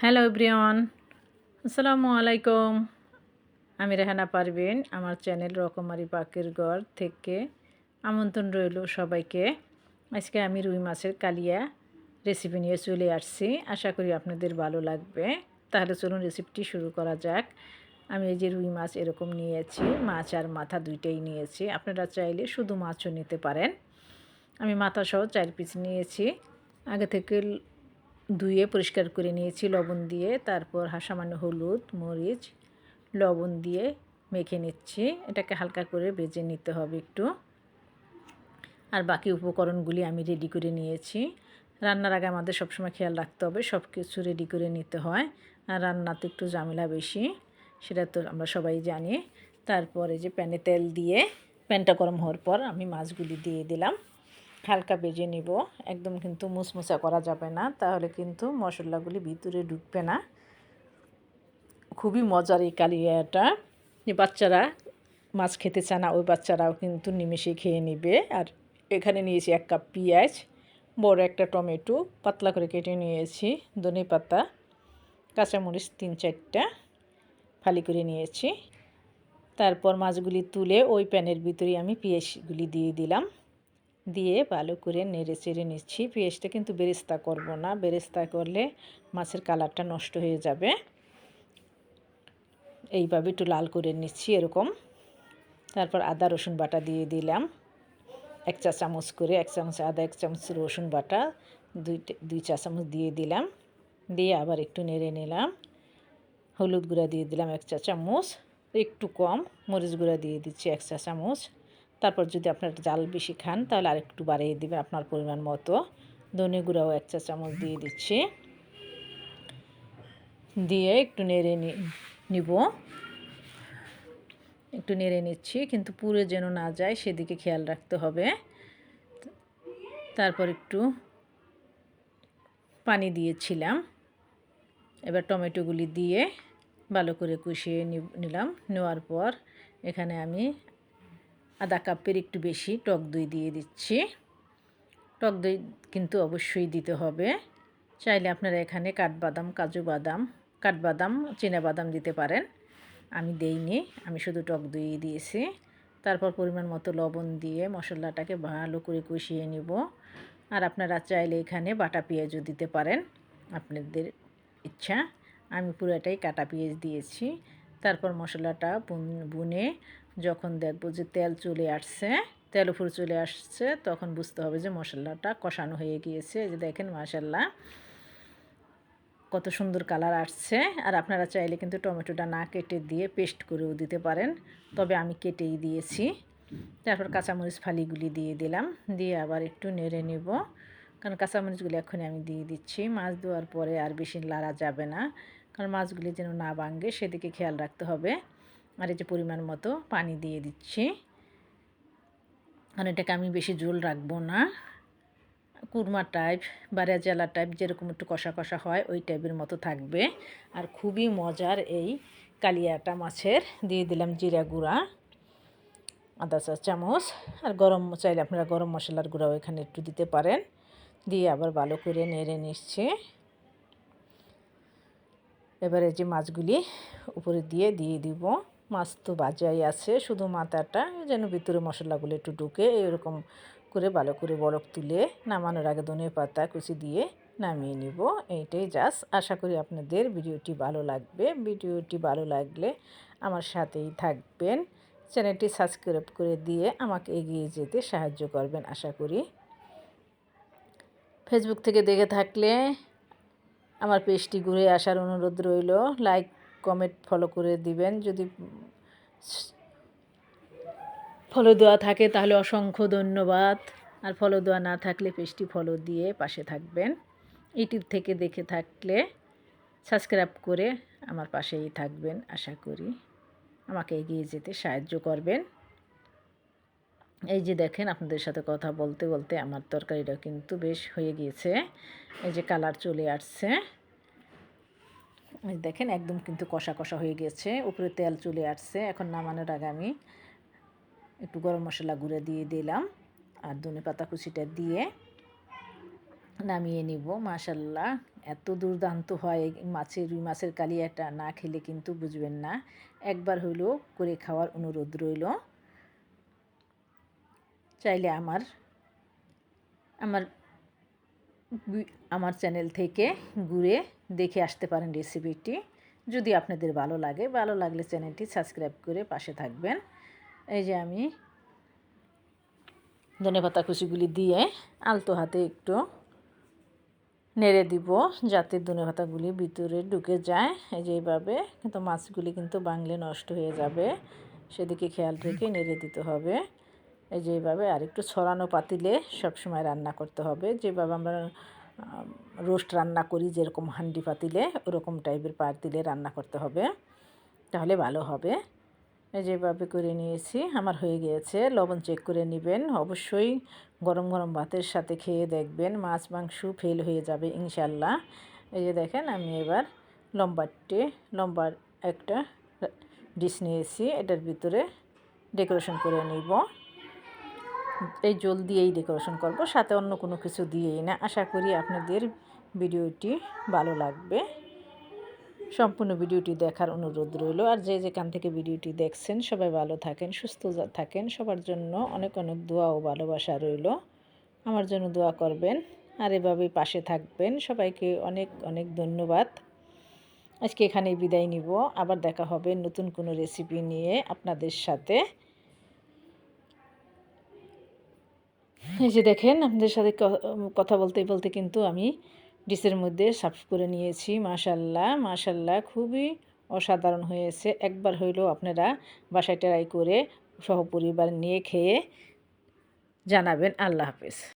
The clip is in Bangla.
হ্যালো এভরিওয়ান, আসসালামু আলাইকুম। আমি রেহানা পারভিন, আমার চ্যানেল রকমারি পাকের ঘর থেকে আমন্ত্রণ রইল সবাইকে। আজকে আমি রুই মাছের কালিয়া রেসিপি নিয়ে চলে আসছি। আশা করি আপনাদের ভালো লাগবে। তাহলে চলুন রেসিপিটি শুরু করা যাক। আমি এই যে রুই মাছ এরকম নিয়েছি, মাছ আর মাথা দুইটাই নিয়েছি। আপনারা চাইলে শুধু মাছও নিতে পারেন। আমি মাথা সহ 4 পিস নিয়েছি। আগে থেকে ধুয়ে পরিষ্কার করে নিয়েছি লবণ দিয়ে। তারপর সামান্য হলুদ, মরিচ, লবণ দিয়ে মেখে নিচ্ছি। এটাকে হালকা করে ভেজে নিতে হবে একটু। আর বাকি উপকরণগুলি আমি রেডি করে নিয়েছি। রান্নার আগে আমাদের সবসময় খেয়াল রাখতে হবে, সব কিছু রেডি করে নিতে হয়। আর রান্নাতে একটু ঝামেলা বেশি, সেটা তো আমরা সবাই জানি। তারপরে যে প্যানে তেল দিয়ে প্যানটা গরম হওয়ার পর আমি মাছগুলি দিয়ে দিলাম। হালকা ভেজে নিব, একদম কিন্তু মুচমুচা করা যাবে না, তাহলে কিন্তু মশলাগুলি ভিতরে ঢুকবে না। খুবই মজার এই কালিয়াটা। যে বাচ্চারা মাছ খেতে চায় না, ওই বাচ্চারাও কিন্তু নিমেষে খেয়ে নেবে। আর এখানে নিয়েছি 1 কাপ পেঁয়াজ, বড় একটা টমেটো পাতলা করে কেটে নিয়েছি, ধনেপাতা, কাঁচামরিচ 3-4টা ফালি করে নিয়েছি। তারপর মাছগুলি তুলে ওই প্যানের ভিতরে আমি পেঁয়াজগুলি দিয়ে দিলাম। দিয়ে ভালো করে নেড়ে চেড়ে নিচ্ছি। পেঁয়াজটা কিন্তু বেরেস্তা করব না, বেরেস্তা করলে মাছের কালারটা নষ্ট হয়ে যাবে। এইভাবে একটু লাল করে নিচ্ছি এরকম। তারপর আদা রসুন বাটা দিয়ে দিলাম 1 চা চামচ করে, 1 চামচ আদা, 1 চামচ রসুন বাটা, 2 চা চামচ দিয়ে দিলাম। দিয়ে আবার একটু নেড়ে নিলাম। হলুদ গুঁড়া দিয়ে দিলাম 1 চা চামচ, একটু কম। মরিচ গুঁড়া দিয়ে দিচ্ছি 1 চা চামচ। তারপর যদি আপনার জাল বেশি খান তাহলে আর একটু বাড়িয়ে দেবেন আপনার পরিমাণ মতো। ধনে গুঁড়াও 1 চা চামচ দিয়ে দিচ্ছি। দিয়ে একটু নেড়ে নিব। একটু নেড়ে নিচ্ছি, কিন্তু পুড়ে যেন না যায় সেদিকে খেয়াল রাখতে হবে। তারপর একটু পানি দিয়েছিলাম। এবার টমেটোগুলি দিয়ে ভালো করে কষিয়ে নিলাম। নেওয়ার পর এখানে আমি আধা কাপের একটু বেশি টক দই দিয়ে দিচ্ছি। টক দই কিন্তু অবশ্যই দিতে হবে। চাইলে আপনারা এখানে কাঠবাদাম, কাজু বাদাম, কাঠবাদাম, চিনাবাদাম দিতে পারেন। আমি দেইনি, আমি শুধু টক দই দিয়েছি। তারপর পরিমাণ মতো লবণ দিয়ে মশলাটাকে ভালো করে কষিয়ে নিব। আর আপনারা চাইলে এখানে বাটা পেঁয়াজও দিতে পারেন, আপনাদের ইচ্ছা। আমি পুরোটাই কাটা পেঁয়াজ দিয়েছি। তারপর মশলাটা বুনে যখন দেখব যে তেল চলে আসছে, তেল উপরে চলে আসছে, তখন বুঝতে হবে যে মশলাটা কষানো হয়ে গিয়েছে। এই যে দেখেন মাশাআল্লাহ কত সুন্দর কালার আসছে। আর আপনারা চাইলে কিন্তু টমেটোটা না কেটে দিয়ে পেস্ট করেও দিতে পারেন, তবে আমি কেটেই দিয়েছি। তারপর কাঁচামরিচ ফালিগুলি দিয়ে দিলাম। দিয়ে আবার একটু নেড়ে নেব, কারণ কাঁচামরিচগুলি এখনই আমি দিয়ে দিচ্ছি। মাছ দেওয়ার পরে আর বেশি লাড়া যাবে না, কারণ মাছগুলি যেন না ভাঙে সেদিকে খেয়াল রাখতে হবে। আর এই যে পরিমাণ মতো পানি দিয়ে দিচ্ছি, কারণ এটাকে আমি বেশি ঝোল রাখবো না। কুরমা টাইপ বা রেজালা টাইপ যেরকম একটু কষা কষা হয় ওই টাইপের মতো থাকবে। আর খুবই মজার এই কালিয়াটা মাছের। দিয়ে দিলাম জিরা গুঁড়া আধা চা চামচ। আর গরম চাইলে আপনারা গরম মশলার গুঁড়াও এখানে একটু দিতে পারেন। দিয়ে আবার ভালো করে নেড়ে নিচ্ছে। এবারে যে মাছগুলি উপরে দিয়ে দিব। মাছ তো ভাজাই আছে, শুধু মাথাটা যেন ভিতরে মশলাগুলো একটু ঢুকে, এরকম করে ভালো করে বরফ তুলে নামানোর আগে ধনেপাতা কুচি দিয়ে নামিয়ে নিব। এইটাই জাস্ট। আশা করি আপনাদের ভিডিওটি ভালো লাগবে। ভিডিওটি ভালো লাগলে আমার সাথেই থাকবেন, চ্যানেলটি সাবস্ক্রাইব করে দিয়ে আমাকে এগিয়ে যেতে সাহায্য করবেন আশা করি। ফেসবুক থেকে দেখে থাকলে আমার পেজটি ঘুরে আসার অনুরোধ রইল। লাইক, কমেন্ট, ফলো করে দিবেন। যদি ফলো দেওয়া থাকে তাহলে অসংখ্য ধন্যবাদ। আর ফলো দেওয়া না থাকলে পেজটি ফলো দিয়ে পাশে থাকবেন। ইউটিউব থেকে দেখে থাকলে সাবস্ক্রাইব করে আমার পাশেই থাকবেন। আশা করি আমাকে এগিয়ে যেতে সাহায্য করবেন। এই যে দেখেন, আপনাদের সাথে কথা বলতে বলতে আমার তরকারিটা কিন্তু বেশ হয়ে গিয়েছে। এই যে কালার চলে আসছে, এই দেখেন একদম কিন্তু কষা কষা হয়ে গেছে, উপরে তেল চলে আসছে। এখন নামানোর আগে আমি একটু গরম মশলা গুঁড়ো দিয়ে দিলাম আর ধনেপাতা কুচিটা দিয়ে নামিয়ে নিব। মাশাল্লাহ এত দুর্দান্ত হয় এই রুই মাছের কালিয়াটা, না খেলে কিন্তু বুঝবেন না। একবার হলেও করে খাওয়ার অনুরোধ রইল। চাইলে আমার আমার আমার চ্যানেল থেকে ঘুরে দেখে আসতে পারেন রেসিপিটি। যদি আপনাদের ভালো লাগে, ভালো লাগলে চ্যানেলটি সাবস্ক্রাইব করে পাশে থাকবেন। এই যে আমি ধনেপাতা কুচিগুলি দিয়ে আলতো হাতে একটু নেড়ে দিব যাতে ধনেপাতাগুলি ভিতরে ঢুকে যায়। এই যে এইভাবে, কিন্তু মাছগুলি কিন্তু বাংলে নষ্ট হয়ে যাবে, সেদিকে খেয়াল রেখে নেড়ে দিতে হবে। এই যে এইভাবে আর একটু ছড়ানো পাতিলে সবসময় রান্না করতে হবে, যেভাবে আমরা রোস্ট রান্না করি যেরকম হান্ডি পাতিলে, ওরকম টাইপের পাতিলে রান্না করতে হবে, তাহলে ভালো হবে। এই যেভাবে করে নিয়েছি, আমার হয়ে গিয়েছে। লবণ চেক করে নেবেন অবশ্যই। গরম গরম ভাতের সাথে খেয়ে দেখবেন, মাছ মাংস ফেল হয়ে যাবে ইনশাল্লাহ। এই যে দেখেন, আমি এবার লম্বা একটা ডিশ নিয়েছি, এটার ভিতরে ডেকোরেশন করে নিব। এই জল দিয়েই ডেকোরেশন করব, সাথে অন্য কোনো কিছু দিয়েই না। আশা করি আপনাদের ভিডিওটি ভালো লাগবে। সম্পূর্ণ ভিডিওটি দেখার অনুরোধ রইল। আর যে যেখান থেকে ভিডিওটি দেখছেন সবাই ভালো থাকেন, সুস্থ থাকেন। সবার জন্য অনেক অনেক দোয়া ও ভালোবাসা রইল। আমার জন্য দোয়া করবেন আর এভাবেই পাশে থাকবেন। সবাইকে অনেক অনেক ধন্যবাদ। আজকে এখানেই বিদায় নিব। আবার দেখা হবে নতুন কোনো রেসিপি নিয়ে আপনাদের সাথে। এই যে দেখেন, আপনাদের সাথে কথা বলতে বলতে কিন্তু আমি ডিশের মধ্যে সার্ভ করে নিয়েছি। মাশাল্লাহ মাশাল্লাহ, খুবই অসাধারণ হয়েছে। একবার হইলেও আপনারা বাসায় ট্রাই করে সহপরিবার নিয়ে খেয়ে জানাবেন। আল্লাহ হাফেজ।